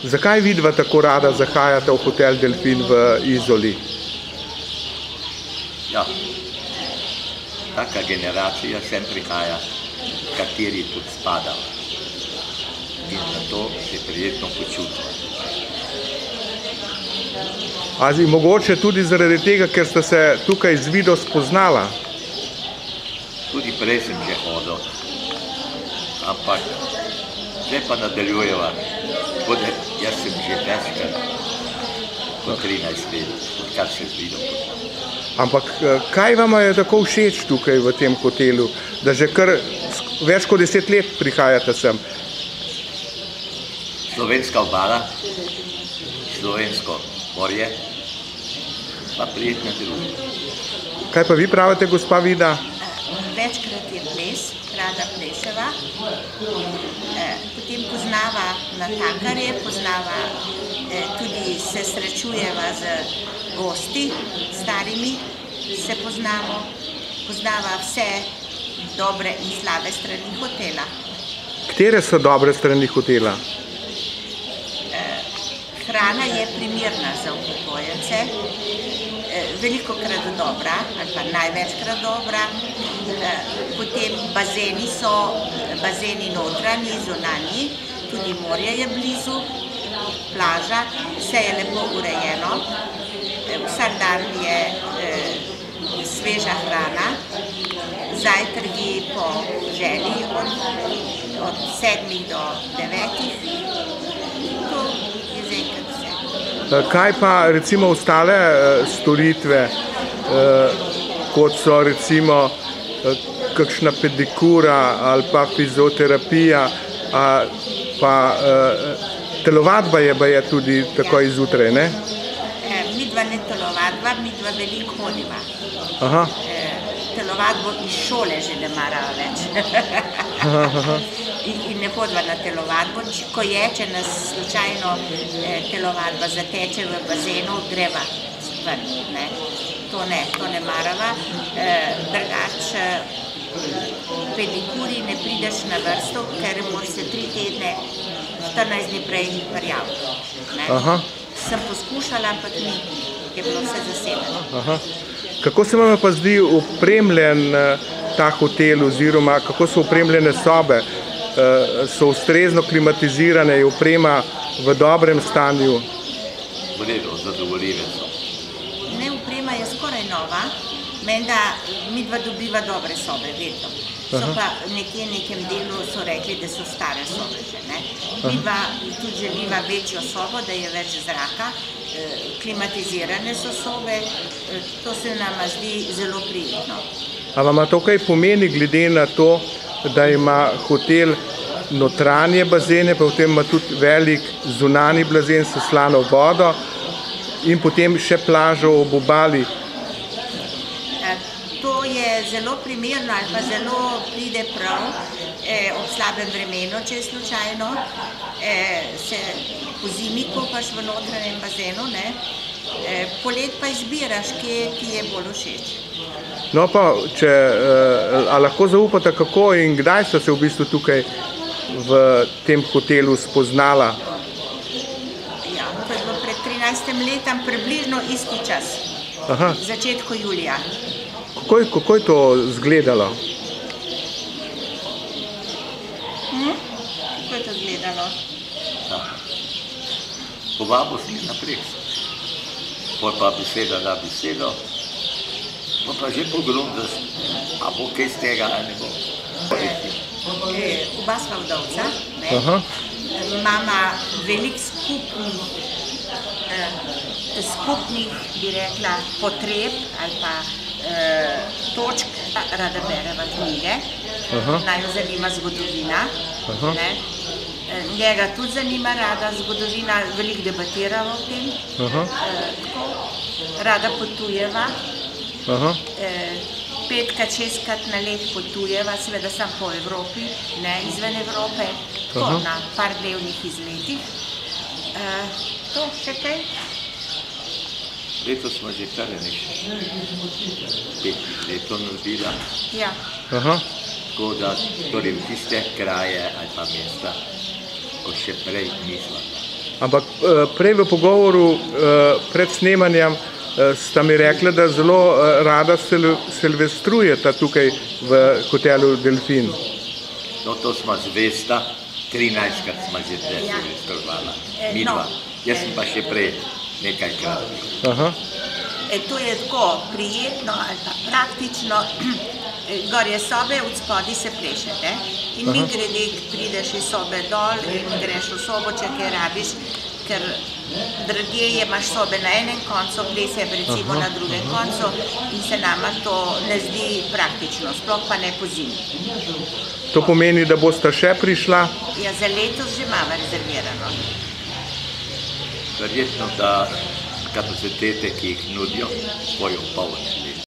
Zakaj vidva tako rada zahajata v hotel Delfin v Izoli? Ja, taka generacija sem prihaja, kateri tudi spada. In zato se prijetno počuti. Ali mogoče tudi zaradi tega, ker sta se tukaj z Vido spoznala? Tudi prej sem že hodil, ampak zdaj pa nadaljujeva. Tako da jaz sem že večkrat po 13 let, odkar se z Vido poznam. Ampak kaj vama je tako všeč tukaj v tem hotelu, da že kar več kot 10 let prihajate sem? Slovenska obala, slovensko morje, pa prijetna družba. Kaj pa vi pravite, gospa Vida? Večkrat je ples, rada pleševa, potem poznava natakarje, poznava, tudi se srečujeva z gosti, starimi se poznava vse dobre in slabe strani hotela. Katere so dobre strani hotela? Hrana je primerna za upokojence, velikokrat dobra, ali pa največkrat dobra. Potem bazeni so, bazeni notranji, zunanji, tudi morje je blizu, plaža, vse je lepo urejeno. Vsak dan je sveža hrana, zajtrki po želji od 7 do 9. To je zaenkrat vse. Kaj pa recimo ostale storitve, kot so recimo kakšna pedikura ali pa fizioterapija, pa telovadba je tudi tako izjutraj, ne? Midva ne telovadba, midva veliko hodiva. Aha. Telovadbo iz šole že ne marava več. In ne hodva na telovadbo, ko je, če nas slučajno telovadba zateče v bazenu, greva ven, ne. To ne marava. Drugače, pedikuri ne prideš na vrsto, ker moraš se 3 tedne, 14 dni prej prijaviti. Sem poskušala, ampak ni, je bilo vse zasedeno. Kako se vam pa zdi opremljen ta hotel oziroma kako so opremljene sobe? So ustrezno klimatizirane, je oprema v dobrem stanju? V redu, zadovoljive so. Ne, oprema je skoraj nova, menda midva dobiva dobre sobe, vedno. So pa nekje nekem delu so rekli, da so stare sobe že, ne. Midva tudi želiva večjo sobo, da je več zraka, klimatizirane so sobe, to se nama zdi zelo prijetno. A vama to kaj pomeni glede na to, da ima hotel notranje bazene, pa potem ima tudi velik zunanji bazen s slano vodo in potem še plažo ob obali? To je zelo primerno ali pa zelo pride prav ob slabem vremenu, če je slučajno. Se po zimi kopaš v notranjem bazenu, ne. Polet pa izbiraš, kje ti je bolj všeč. No pa, a lahko zaupate, kako in kdaj ste se v bistvu tukaj v tem hotelu spoznala? Ja, to je bilo pred 13 letom, približno isti čas, v začetku julija. Kako je to izgledalo? Kako je to izgledalo? Povabil si jih naprej. Potem pa beseda da besedo. Potem pa že pogrundaš, a bo kaj z tega, ali ne bo. Oba sva vdovca, ne. Imama veliko skupnih, bi rekla, potreb ali pa točk, rada bereva knjige, naj jo zanima zgodovina. Njega tudi zanima rada zgodovina, veliko debatirava o tem. Rada potujeva, 5-krat, 6-krat na let potujeva, seveda sam po Evropi, ne izven Evrope, tako na par dnevnih izletih. To, še kaj? Letos smo že kar nekaj 5 letov naredila. Ja. Tako da torej v tiste kraje ali pa mesta, ko še prej nismo. Ampak prej v pogovoru pred snemanjem sta mi rekla, da zelo rada silvestrujeta tukaj v hotelu Delfin. No, to smo zvesta, 13-krat smo že silvestrovala, midva. Jaz sem pa še prej nekajkrat. To je tako prijetno ali pa praktično, gor je sobe, od spodaj se plešete in mi grede prideš iz sobe dol in greš v sobo, če kaj rabiš, ker drugje imaš sobe na enem koncu, ples je recimo na drugem koncu in se nama to ne zdi praktično, sploh pa ne po zimi. To pomeni, da boste še prišla? Ja, za letos že imamo rezervirano. Verjetno, da kapacitete, ki jih nudijo, bojo polne.